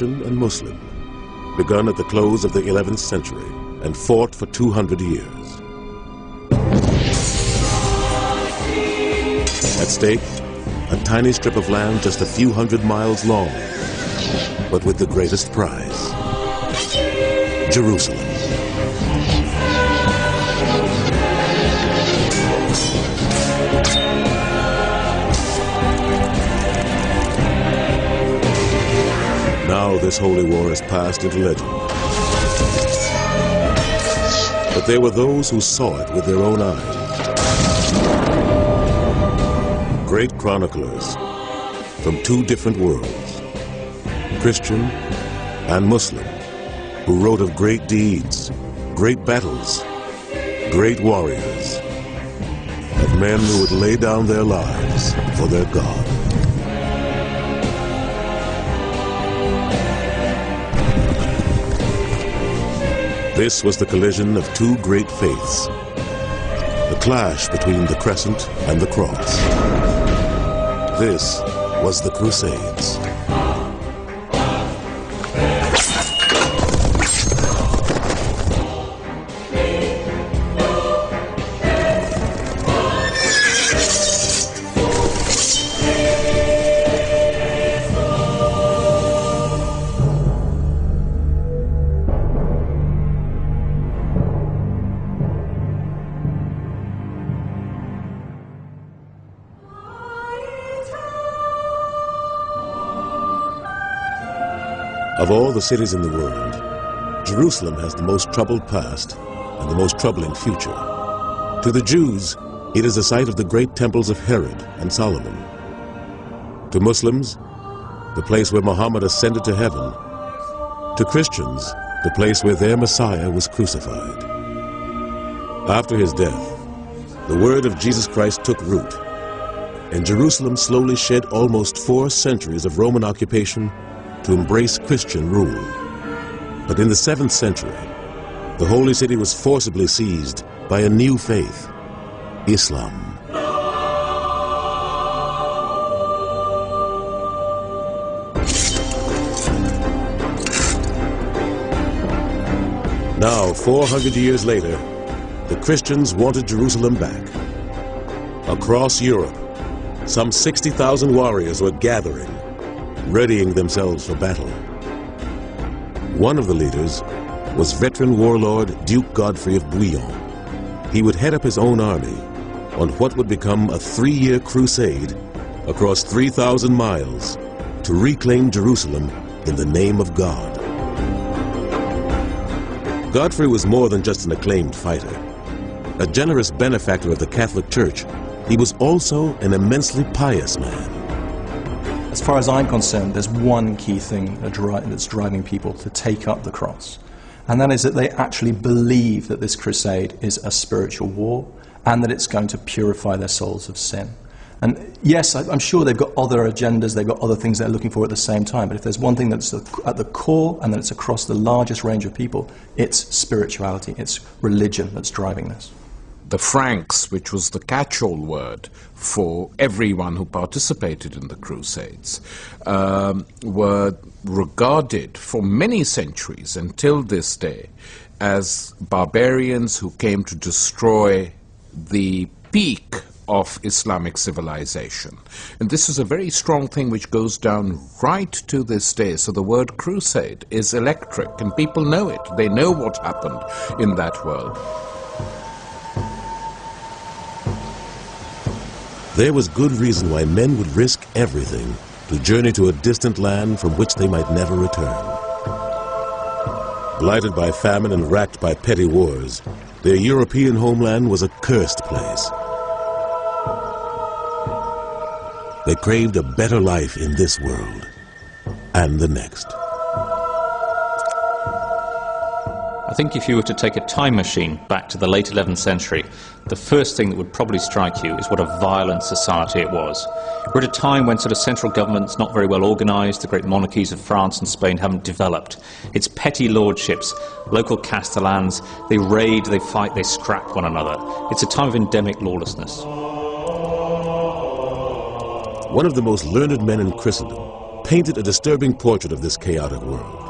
Christian and Muslim, begun at the close of the 11th century and fought for 200 years. At stake, a tiny strip of land just a few hundred miles long, but with the greatest prize: Jerusalem. Now this holy war has passed into legend. But there were those who saw it with their own eyes. Great chroniclers from two different worlds, Christian and Muslim, who wrote of great deeds, great battles, great warriors, of men who would lay down their lives for their God. This was the collision of two great faiths, the clash between the Crescent and the Cross. This was the Crusades. Of all the cities in the world, Jerusalem has the most troubled past and the most troubling future. To the Jews, it is the site of the great temples of Herod and Solomon. To Muslims, the place where Muhammad ascended to heaven. To Christians, the place where their Messiah was crucified. After his death, the word of Jesus Christ took root, and Jerusalem slowly shed almost 4 centuries of Roman occupation to embrace Christian rule. But in the 7th century, the holy city was forcibly seized by a new faith, Islam. Now, 400 years later, the Christians wanted Jerusalem back. Across Europe, some 60,000 warriors were gathering, readying themselves for battle. One of the leaders was veteran warlord Duke Godfrey of Bouillon. He would head up his own army on what would become a 3-year crusade across 3,000 miles to reclaim Jerusalem in the name of God. Godfrey was more than just an acclaimed fighter. A generous benefactor of the Catholic Church, he was also an immensely pious man. As far as I'm concerned, there's one key thing that's driving people to take up the cross, and that is that they actually believe that this crusade is a spiritual war and that it's going to purify their souls of sin. And yes, I'm sure they've got other agendas, they've got other things they're looking for at the same time, but if there's one thing that's at the core and that it's across the largest range of people, it's spirituality, it's religion that's driving this. The Franks, which was the catch-all word for everyone who participated in the Crusades, were regarded for many centuries until this day as barbarians who came to destroy the peak of Islamic civilization. And this is a very strong thing which goes down right to this day. So the word crusade is electric, and people know it. They know what happened in that world. There was good reason why men would risk everything to journey to a distant land from which they might never return. Blighted by famine and racked by petty wars, their European homeland was a cursed place. They craved a better life in this world and the next. I think if you were to take a time machine back to the late 11th century, the first thing that would probably strike you is what a violent society it was. We're at a time when sort of central government's not very well organised, the great monarchies of France and Spain haven't developed. It's petty lordships, local castellans, they raid, they fight, they scrap one another. It's a time of endemic lawlessness. One of the most learned men in Christendom, painted a disturbing portrait of this chaotic world.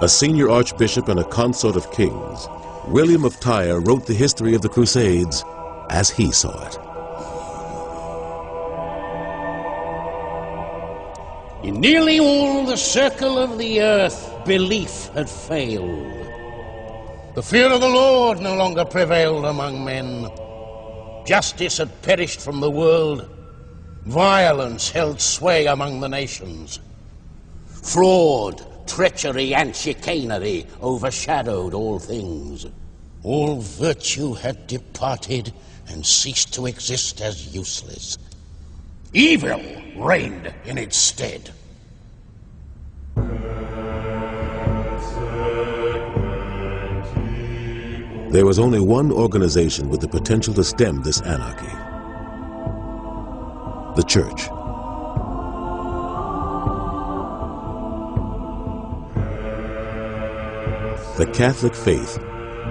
A senior archbishop and a consort of kings, William of Tyre wrote the history of the Crusades as he saw it. In nearly all the circle of the earth, belief had failed. The fear of the Lord no longer prevailed among men. Justice had perished from the world. Violence held sway among the nations. Fraud, treachery, and chicanery overshadowed all things. All virtue had departed and ceased to exist as useless. Evil reigned in its stead. There was only one organization with the potential to stem this anarchy: the Church. The Catholic faith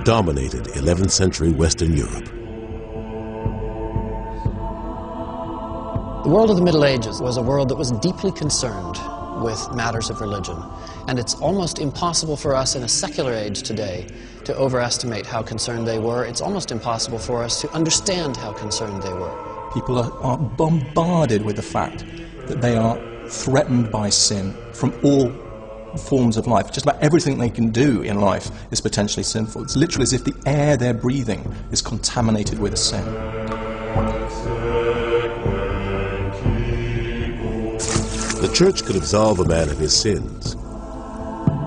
dominated 11th century Western Europe. The world of the Middle Ages was a world that was deeply concerned with matters of religion, and it's almost impossible for us in a secular age today to overestimate how concerned they were. It's almost impossible for us to understand how concerned they were. People are bombarded with the fact that they are threatened by sin from all forms of life. Just about everything they can do in life is potentially sinful. It's literally as if the air they're breathing is contaminated with sin. The Church could absolve a man of his sins,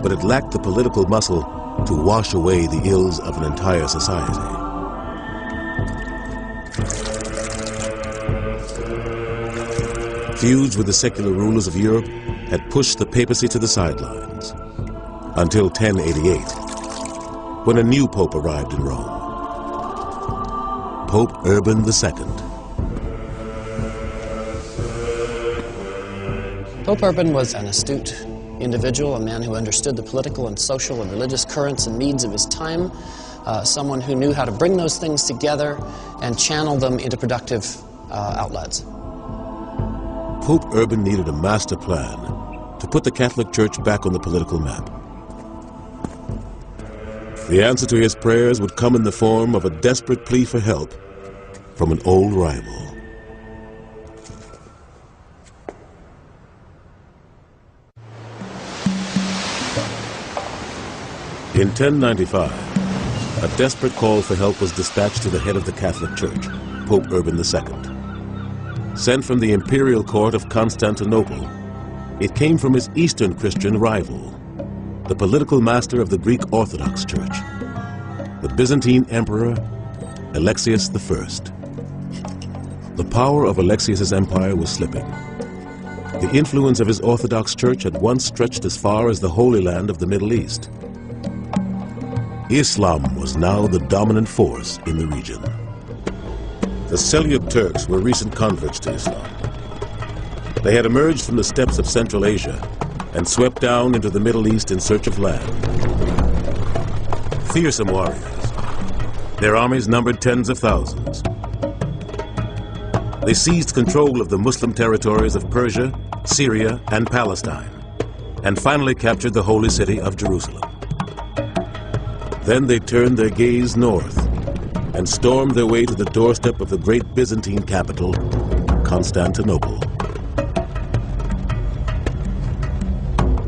but it lacked the political muscle to wash away the ills of an entire society. Feuds with the secular rulers of Europe had pushed the papacy to the sidelines until 1088, when a new pope arrived in Rome, Pope Urban II. Pope Urban was an astute individual, a man who understood the political and social and religious currents and needs of his time, someone who knew how to bring those things together and channel them into productive outlets. Pope Urban needed a master plan to put the Catholic Church back on the political map. The answer to his prayers would come in the form of a desperate plea for help from an old rival. In 1095, a desperate call for help was dispatched to the head of the Catholic Church, Pope Urban II. Sent from the imperial court of Constantinople, it came from his Eastern Christian rival, the political master of the Greek Orthodox Church, the Byzantine Emperor Alexius I. The power of Alexius's empire was slipping. The influence of his Orthodox Church had once stretched as far as the Holy Land of the Middle East. Islam was now the dominant force in the region. The Seljuk Turks were recent converts to Islam. They had emerged from the steppes of Central Asia and swept down into the Middle East in search of land. Fearsome warriors. Their armies numbered tens of thousands. They seized control of the Muslim territories of Persia, Syria, and Palestine, and finally captured the holy city of Jerusalem. Then they turned their gaze north and stormed their way to the doorstep of the great Byzantine capital, Constantinople.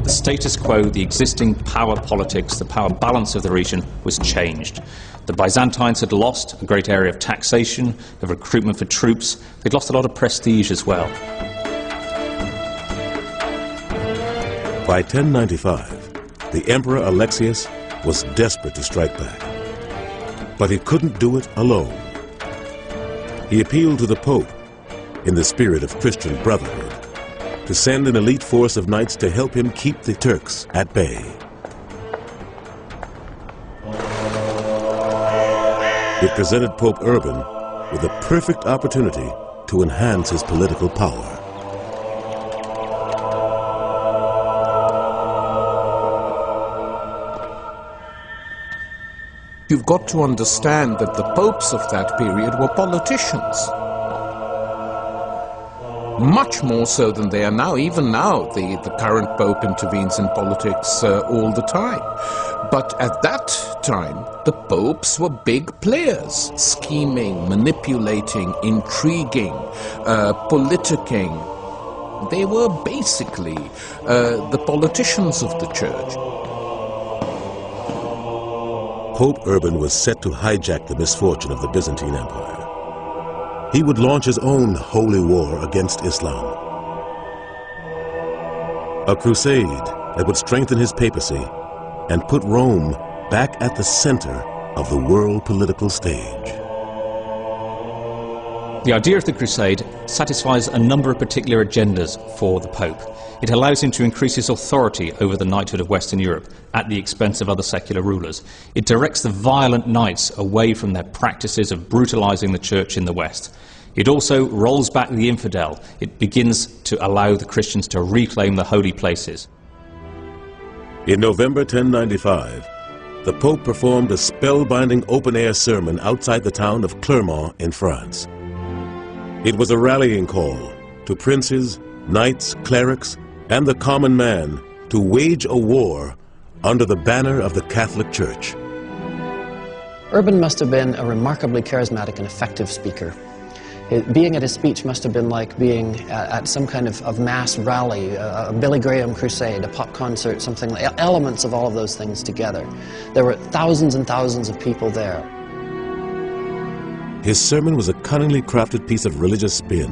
The status quo, the existing power politics, the power balance of the region was changed. The Byzantines had lost a great area of taxation, of recruitment for troops. They'd lost a lot of prestige as well. By 1095, the Emperor Alexius was desperate to strike back. But he couldn't do it alone. He appealed to the Pope, in the spirit of Christian brotherhood, to send an elite force of knights to help him keep the Turks at bay. It presented Pope Urban with a perfect opportunity to enhance his political power. You've got to understand that the popes of that period were politicians. much more so than they are now. Even now, the current Pope intervenes in politics all the time. But at that time, the popes were big players, scheming, manipulating, intriguing, politicking. They were basically the politicians of the church. Pope Urban was set to hijack the misfortune of the Byzantine Empire. He would launch his own holy war against Islam. A crusade that would strengthen his papacy and put Rome back at the center of the world political stage. The idea of the Crusade satisfies a number of particular agendas for the Pope. It allows him to increase his authority over the knighthood of Western Europe at the expense of other secular rulers. It directs the violent knights away from their practices of brutalizing the church in the West. It also rolls back the infidel. It begins to allow the Christians to reclaim the holy places. In November 1095, the Pope performed a spellbinding open-air sermon outside the town of Clermont in France. It was a rallying call to princes, knights, clerics, and the common man to wage a war under the banner of the Catholic Church. Urban must have been a remarkably charismatic and effective speaker. Being at his speech must have been like being at some kind of mass rally, a Billy Graham crusade, a pop concert, something like elements of all of those things together. There were thousands and thousands of people there. His sermon was a cunningly crafted piece of religious spin,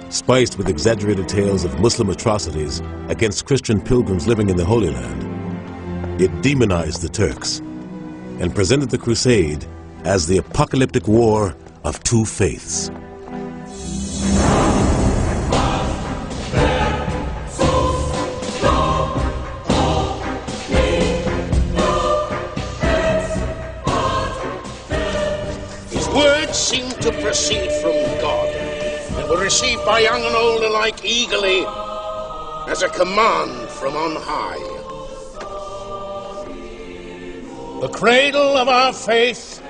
spiced with exaggerated tales of Muslim atrocities against Christian pilgrims living in the Holy Land. It demonized the Turks and presented the crusade as the apocalyptic war of two faiths. His words seemed to proceed from God and were received by young and old alike eagerly as a command from on high. The cradle of our faith,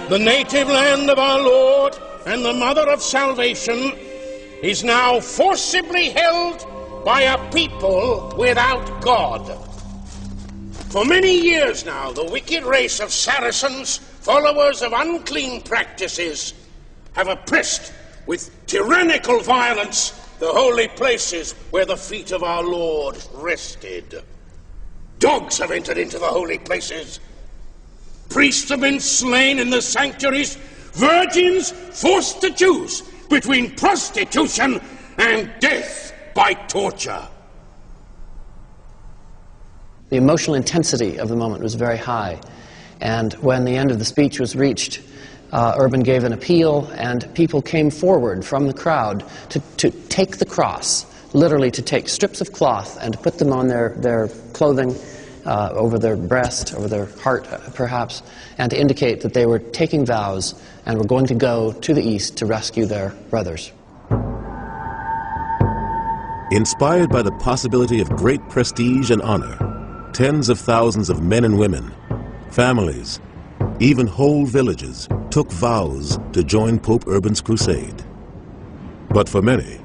the native land of our Lord and the mother of salvation, is now forcibly held by a people without God. For many years now, the wicked race of Saracens, followers of unclean practices, have oppressed with tyrannical violence the holy places where the feet of our Lord rested. Dogs have entered into the holy places. Priests have been slain in the sanctuaries. Virgins forced to choose between prostitution and death by torture. The emotional intensity of the moment was very high. And when the end of the speech was reached, Urban gave an appeal, and people came forward from the crowd to take the cross, literally to take strips of cloth and to put them on their clothing, over their breast, over their heart perhaps, and to indicate that they were taking vows and were going to go to the east to rescue their brothers. Inspired by the possibility of great prestige and honor, tens of thousands of men and women, families, even whole villages took vows to join Pope Urban's crusade. But for many,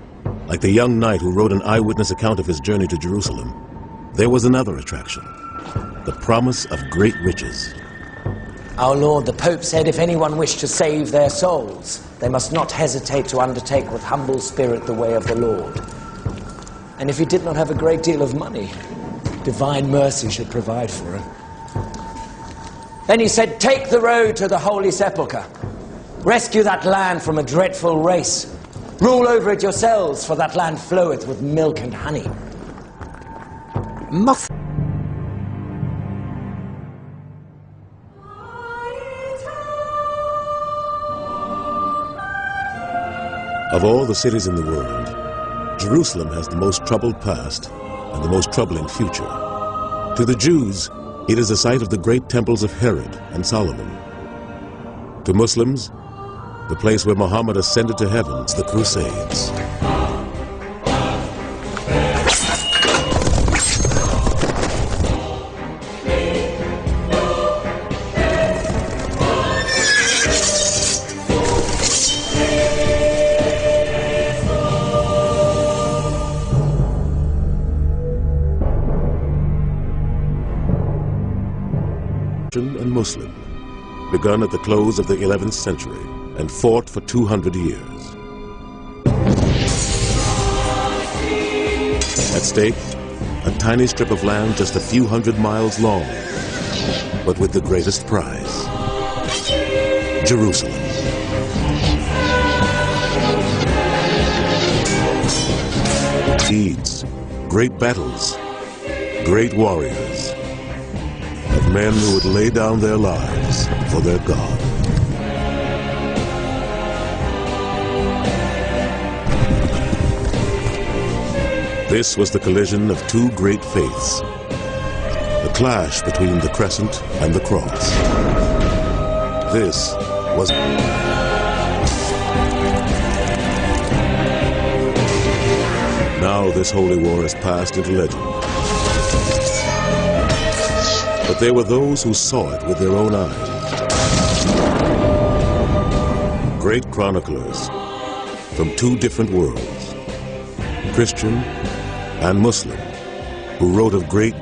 like the young knight who wrote an eyewitness account of his journey to Jerusalem, there was another attraction, the promise of great riches. Our Lord, the Pope, said if anyone wished to save their souls, they must not hesitate to undertake with humble spirit the way of the Lord. And if he did not have a great deal of money, divine mercy should provide for him. Then he said, take the road to the Holy Sepulchre. Rescue that land from a dreadful race. Rule over it yourselves, for that land floweth with milk and honey. Nothing. Of all the cities in the world, Jerusalem has the most troubled past and the most troubling future. To the Jews, it is the site of the great temples of Herod and Solomon. To Muslims, the place where Muhammad ascended to heaven, the Crusades. Christian and Muslim, begun at the close of the 11th century and fought for 200 years. At stake, a tiny strip of land just a few hundred miles long, but with the greatest prize: Jerusalem. Deeds, great battles, great warriors, of men who would lay down their lives for their God. This was the collision of two great faiths, the clash between the Crescent and the Cross. This was... Now this holy war has passed into legend. But there were those who saw it with their own eyes. Great chroniclers from two different worlds, Christian and Muslim, who wrote of great deeds